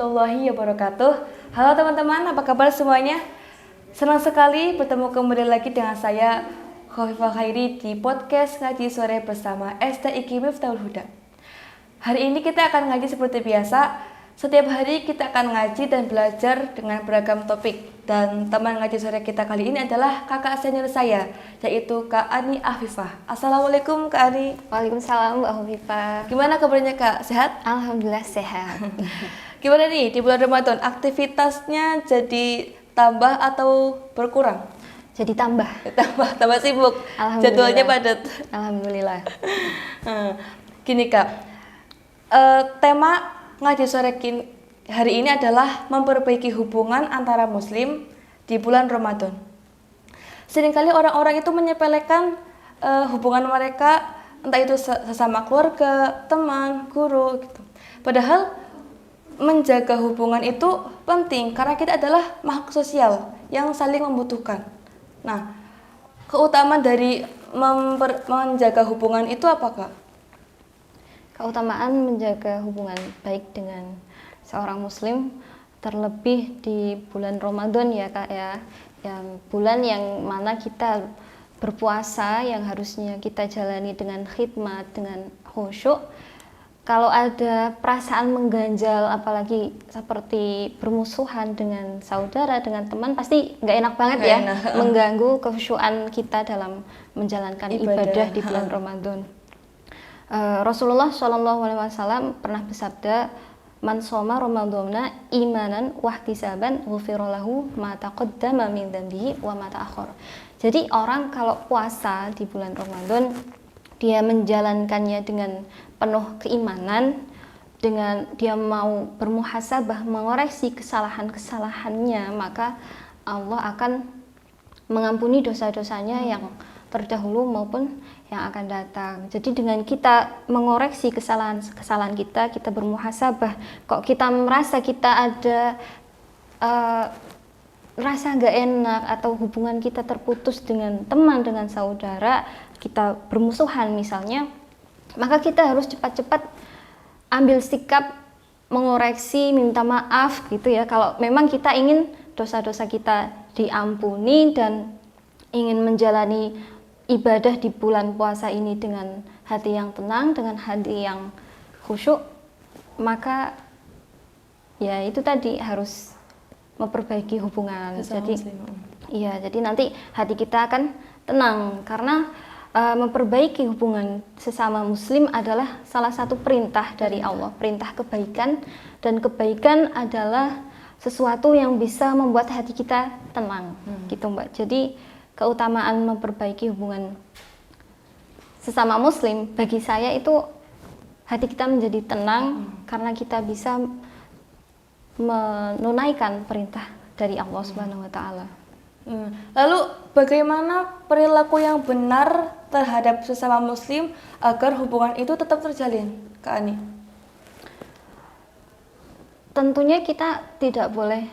warahmatullahi wabarakatuh. Halo teman-teman, apa kabar semuanya? Senang sekali bertemu kembali lagi dengan saya, Khofifah Khairi, di podcast Ngaji Sore bersama STIQ Miftahul Huda. Hari ini kita akan ngaji seperti biasa. Setiap hari kita akan ngaji dan belajar dengan beragam topik. Dan teman ngaji sore kita kali ini adalah kakak senior saya, yaitu Kak Ani Afifah. Assalamualaikum Kak Ani. Waalaikumsalam Mbak Khofifah. Gimana kabarnya Kak? Sehat? Alhamdulillah sehat. Gimana nih di bulan Ramadan? Aktivitasnya jadi tambah atau berkurang? Jadi tambah Tambah sibuk. Jadwalnya padat. Alhamdulillah. Gini Kak, tema ngaji sore hari ini adalah memperbaiki hubungan antara muslim di bulan Ramadan. Seringkali orang-orang itu menyepelekan hubungan mereka, entah itu sesama keluarga, teman, guru gitu. Padahal menjaga hubungan itu penting karena kita adalah makhluk sosial yang saling membutuhkan. Nah, keutamaan dari menjaga hubungan itu apa Kak? Keutamaan menjaga hubungan baik dengan seorang muslim, terlebih di bulan Ramadan ya Kak ya, yang bulan yang mana kita berpuasa, yang harusnya kita jalani dengan khidmat, dengan khusyuk. Kalau ada perasaan mengganjal, apalagi seperti bermusuhan dengan saudara, dengan teman, pasti nggak enak banget ya, mengganggu kekhusyuan kita dalam menjalankan ibadah di bulan Ramadan. Rasulullah SAW pernah bersabda, man shoma ramadhana imanan wahtisaban ghufira lahu ma taqaddama min dzambihi wa ma ta'akhkhar. Jadi orang kalau puasa di bulan Ramadan, dia menjalankannya dengan penuh keimanan, dengan dia mau bermuhasabah, mengoreksi kesalahan-kesalahannya, maka Allah akan mengampuni dosa-dosanya yang terdahulu maupun yang akan datang. Jadi dengan kita mengoreksi kesalahan kita, kita bermuhasabah, kok kita merasa kita ada rasa nggak enak atau hubungan kita terputus dengan teman, dengan saudara, kita bermusuhan misalnya, maka kita harus cepat-cepat ambil sikap mengoreksi, minta maaf gitu ya. Kalau memang kita ingin dosa-dosa kita diampuni dan ingin menjalani ibadah di bulan puasa ini dengan hati yang tenang, dengan hati yang khusyuk, maka ya itu tadi harus memperbaiki hubungan. Jadi nanti hati kita akan tenang karena memperbaiki hubungan sesama muslim adalah salah satu perintah dari Allah, perintah kebaikan, dan kebaikan adalah sesuatu yang bisa membuat hati kita tenang, gitu Mbak. Jadi keutamaan memperbaiki hubungan sesama muslim bagi saya itu hati kita menjadi tenang karena kita bisa menunaikan perintah dari Allah Subhanahu wa taala. Lalu bagaimana perilaku yang benar terhadap sesama muslim agar hubungan itu tetap terjalin, Kak Ani? Tentunya kita tidak boleh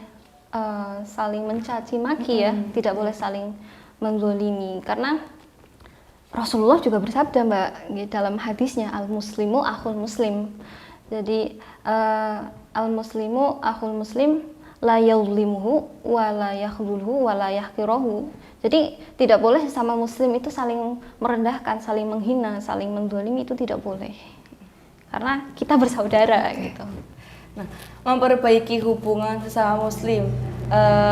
saling mencaci maki ya, tidak boleh saling menzalimi, karena Rasulullah juga bersabda Mbak dalam hadisnya, al muslimu akhul muslim. Jadi al muslimu akhul muslim la yuzlimuhu wa la yakhdhulhu wa la yahqiruhu. Jadi tidak boleh sesama muslim itu saling merendahkan, saling menghina, saling menzalimi, itu tidak boleh. Karena kita bersaudara gitu. Nah, memperbaiki hubungan sesama muslim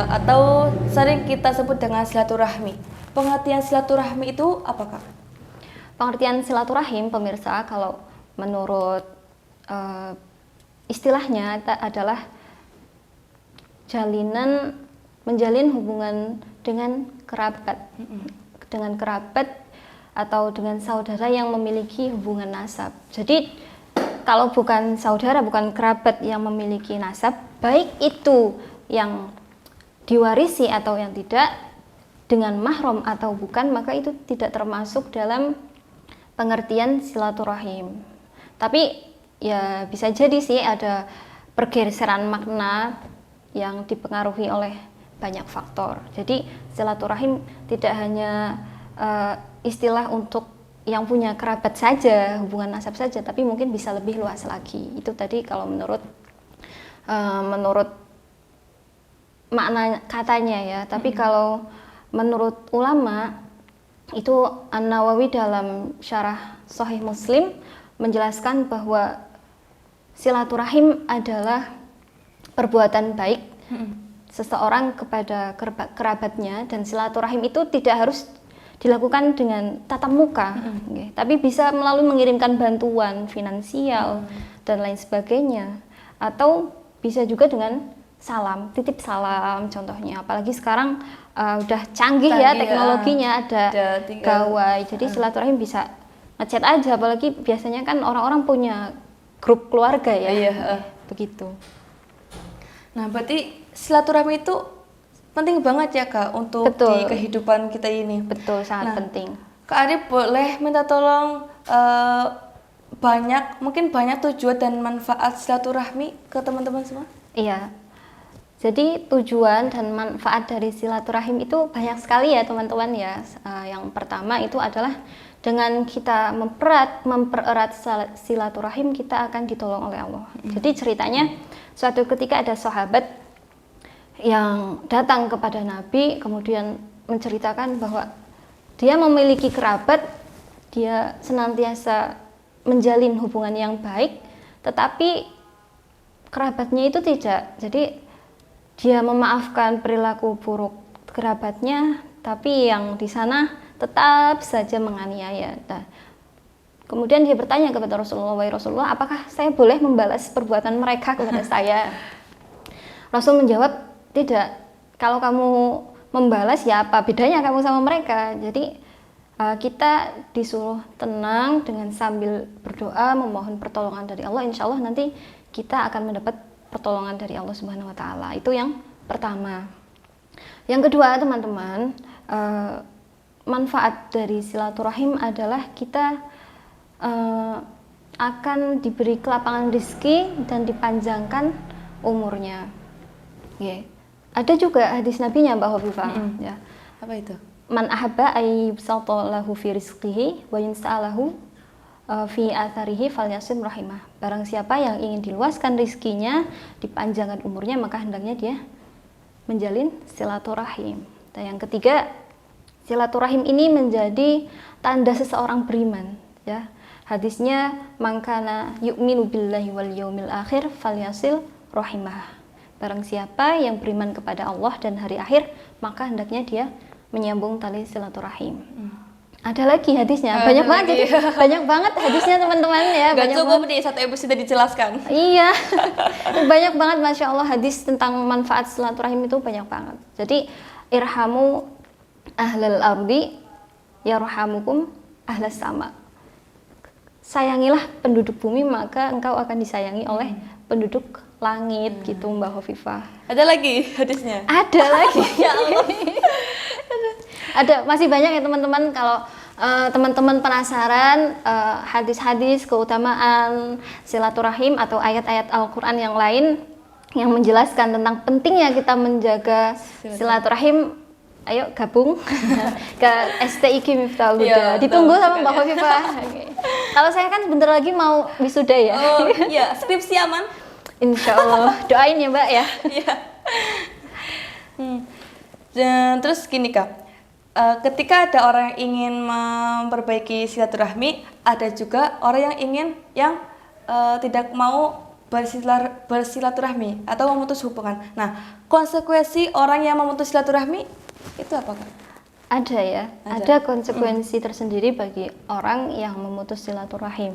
atau sering kita sebut dengan silaturahmi. Pengertian silaturahmi itu apa Kak? Pengertian silaturahim pemirsa, kalau menurut istilahnya adalah menjalin hubungan dengan kerabat, atau dengan saudara yang memiliki hubungan nasab. Jadi kalau bukan saudara, bukan kerabat yang memiliki nasab, baik itu yang diwarisi atau yang tidak, dengan mahram atau bukan, maka itu tidak termasuk dalam pengertian silaturahim. Tapi ya bisa jadi sih ada pergeseran makna yang dipengaruhi oleh banyak faktor. Jadi silaturahim tidak hanya istilah untuk yang punya kerabat saja, hubungan nasab saja, tapi mungkin bisa lebih luas lagi. Itu tadi kalau menurut menurut makna katanya ya. Tapi kalau menurut ulama itu An-Nawawi dalam syarah Sahih Muslim menjelaskan bahwa silaturahim adalah perbuatan baik seseorang kepada kerabatnya, dan silaturahim itu tidak harus dilakukan dengan tatap muka, tapi bisa melalui mengirimkan bantuan finansial dan lain sebagainya, atau bisa juga dengan salam, titip salam contohnya. Apalagi sekarang udah canggih ya teknologinya, ada gawai, jadi silaturahim bisa ngechat aja. Apalagi biasanya kan orang-orang punya grup keluarga ya, begitu. Nah, berarti silaturahmi itu penting banget ya Kak untuk di kehidupan kita ini. Betul, sangat penting. Kak Ari boleh minta tolong mungkin banyak tujuan dan manfaat silaturahmi ke teman-teman semua? Iya. Jadi tujuan dan manfaat dari silaturahim itu banyak sekali ya teman-teman ya. Yang pertama itu adalah dengan kita mempererat silaturahim, kita akan ditolong oleh Allah. Jadi ceritanya suatu ketika ada sahabat yang datang kepada Nabi kemudian menceritakan bahwa dia memiliki kerabat, dia senantiasa menjalin hubungan yang baik, tetapi kerabatnya itu tidak. Jadi dia memaafkan perilaku buruk kerabatnya, tapi yang di sana tetap saja menganiaya. Nah, kemudian dia bertanya kepada Rasulullah, "Wahai Rasulullah, apakah saya boleh membalas perbuatan mereka kepada saya?" Rasul menjawab, "Tidak. Kalau kamu membalas, ya apa bedanya kamu sama mereka?" Jadi kita disuruh tenang dengan sambil berdoa, memohon pertolongan dari Allah. Insya Allah nanti kita akan mendapat pertolongan dari Allah Subhanahu Wa Taala. Itu yang pertama. Yang kedua, teman-teman, manfaat dari silaturahim adalah kita akan diberi kelapangan rezeki dan dipanjangkan umurnya. Ada juga hadis nabinya Mbak Hovifah. Ya. Apa itu? Man ahabba ayyubsata lahu fi rizqihi wa yunsa'alahu fi atharihi falyasim rahimah. Barang siapa yang ingin diluaskan rezekinya, dipanjangkan umurnya, maka hendaknya dia menjalin silaturahim. Dan yang ketiga, silaturahim ini menjadi tanda seseorang beriman, ya. Hadisnya, man kana yu'minu billahi wal yaumil akhir falyasil rahimah. Barang siapa yang beriman kepada Allah dan hari akhir, maka hendaknya dia menyambung tali silaturahim. Ada lagi hadisnya, banyak banget, jadi banyak banget hadisnya teman-teman ya. Gak cukup nih satu episode dijelaskan. Iya, banyak banget, Masya Allah, hadis tentang manfaat silaturahim itu banyak banget. Jadi irhamu ahlal ardi yarhamukum ahlas sama. Sayangilah penduduk bumi, maka engkau akan disayangi oleh penduduk langit, gitu Mbak Hovifah. Ada lagi hadisnya? Ada lagi. Ya Allah. Ada, masih banyak ya teman-teman. Kalau teman-teman penasaran hadis-hadis keutamaan silaturahim atau ayat-ayat Al-Quran yang lain yang menjelaskan tentang pentingnya kita menjaga silaturahim, ayo gabung ke STIQ Miftahul Huda. Ditunggu sama Mbak Hovifah. Kalau saya kan sebentar lagi mau wisuda ya. Oh iya, skripsi aman? Insya Allah, doain ya Mbak ya. Dan terus gini Kak, ketika ada orang yang ingin memperbaiki silaturahmi, ada juga orang yang ingin tidak mau bersilaturahmi atau memutus hubungan. Nah, konsekuensi orang yang memutus silaturahmi itu apa Kak? Ada ya, ada konsekuensi tersendiri bagi orang yang memutus silaturahim.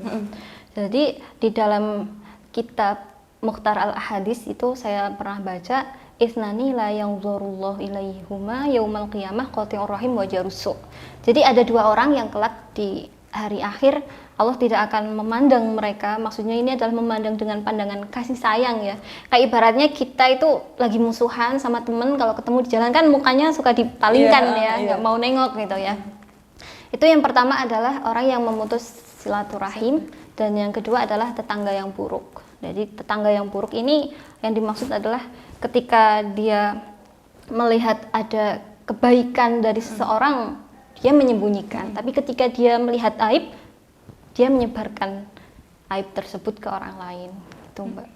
Jadi di dalam kitab Mukhtar al-Ahadis itu saya pernah baca, Isnani la yanzurullahu ilaihuma yaumal qiyamah qati'ur rahim wa jarussu. Jadi ada dua orang yang kelak di hari akhir Allah tidak akan memandang mereka. Maksudnya ini adalah memandang dengan pandangan kasih sayang ya. Kayak ibaratnya kita itu lagi musuhan sama temen, kalau ketemu di jalan kan mukanya suka dipalingkan nggak mau nengok gitu ya. Itu yang pertama adalah orang yang memutus silaturahim, dan yang kedua adalah tetangga yang buruk. Jadi tetangga yang buruk ini yang dimaksud adalah ketika dia melihat ada kebaikan dari seseorang, dia menyembunyikan. Tapi ketika dia melihat aib, dia menyebarkan aib tersebut ke orang lain. Itu Mbak.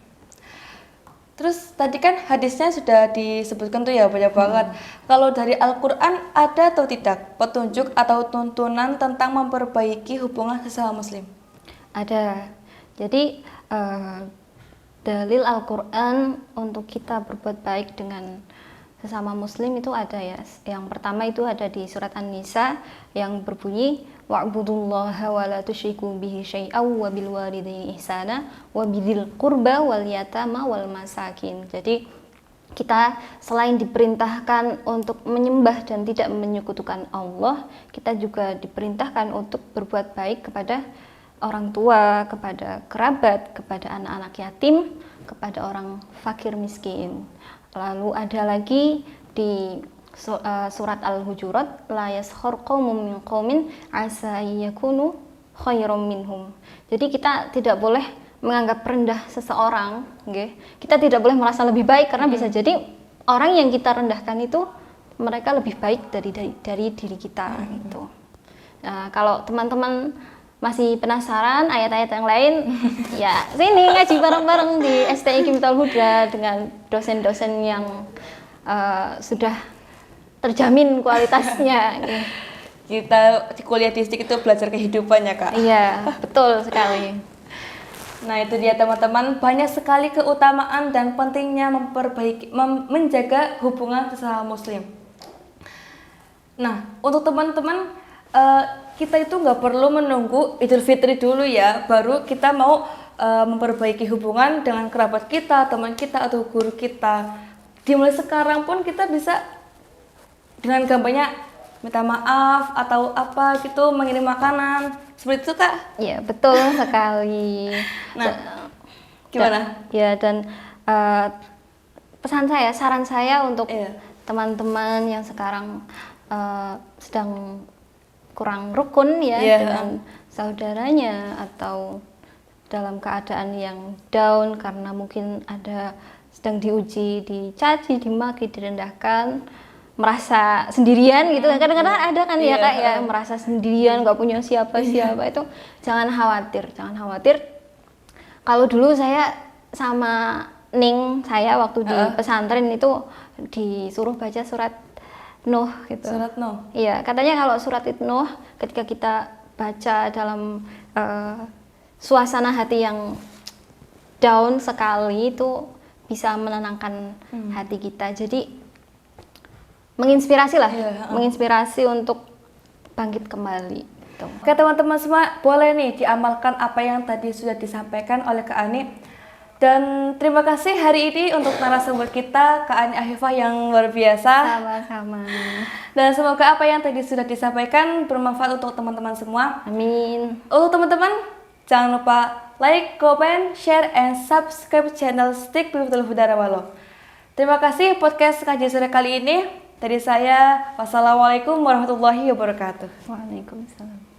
Terus tadi kan hadisnya sudah disebutkan tuh ya banyak banget. Kalau dari Al-Quran ada atau tidak petunjuk atau tuntunan tentang memperbaiki hubungan sesama muslim? Ada. Jadi dalil Al-Quran untuk kita berbuat baik dengan sesama muslim itu ada ya. Yang pertama itu ada di surat An-Nisa yang berbunyi wa'budullaha wa la tusyriku bihi syai'aw wa bil walidaini ihsana wa bidzil qurba wal yatama wal masakin. Jadi kita selain diperintahkan untuk menyembah dan tidak menyekutukan Allah, kita juga diperintahkan untuk berbuat baik kepada orang tua, kepada kerabat, kepada anak-anak yatim, kepada orang fakir miskin. Lalu ada lagi di surat Al-Hujurat, la yaskhar qaumun min qaumin asa yakunu khairum minhum. Jadi kita tidak boleh menganggap rendah seseorang, okay? Kita tidak boleh merasa lebih baik karena bisa jadi orang yang kita rendahkan itu mereka lebih baik dari diri kita gitu. Nah, kalau teman-teman masih penasaran ayat-ayat yang lain, ya sini ngaji bareng-bareng di STI Qimtal Huda dengan dosen-dosen yang sudah terjamin kualitasnya. Kita di kuliah di STIK itu belajar kehidupan ya Kak? Iya, betul sekali. Nah itu dia teman-teman, banyak sekali keutamaan dan pentingnya menjaga hubungan sesama muslim. Nah untuk teman-teman, kita itu nggak perlu menunggu Idul Fitri dulu ya, baru kita mau memperbaiki hubungan dengan kerabat kita, teman kita, atau guru kita. Dimulai sekarang pun kita bisa dengan gampangnya minta maaf atau apa gitu, mengirim makanan, seperti itu Kak? Iya betul sekali. Nah gimana? Dan saran saya untuk teman-teman yang sekarang sedang kurang rukun ya dengan saudaranya atau dalam keadaan yang down karena mungkin ada sedang diuji, dicaci, dimaki, direndahkan, merasa sendirian gitu. Kadang-kadang ada kan ya Kak ya, merasa sendirian, nggak punya siapa-siapa. Itu jangan khawatir. Kalau dulu saya sama Ning saya waktu di pesantren itu disuruh baca surat Nuh gitu. Surat Nuh. Iya, katanya kalau surat Nuh ketika kita baca dalam suasana hati yang down sekali itu bisa menenangkan hati kita. Jadi menginspirasi lah, menginspirasi untuk bangkit kembali. Gitu. Oke teman-teman semua, boleh nih diamalkan apa yang tadi sudah disampaikan oleh Kak Ani. Dan terima kasih hari ini untuk narasumber kita, Kak Ani Afifah yang luar biasa. Sama-sama. Dan semoga apa yang tadi sudah disampaikan bermanfaat untuk teman-teman semua. Amin. Untuk teman-teman, jangan lupa like, comment, share, and subscribe channel STIK Qimtal Huda Rawalo. Terima kasih podcast kajian sore kali ini. Dari saya, wassalamualaikum warahmatullahi wabarakatuh. Waalaikumsalam.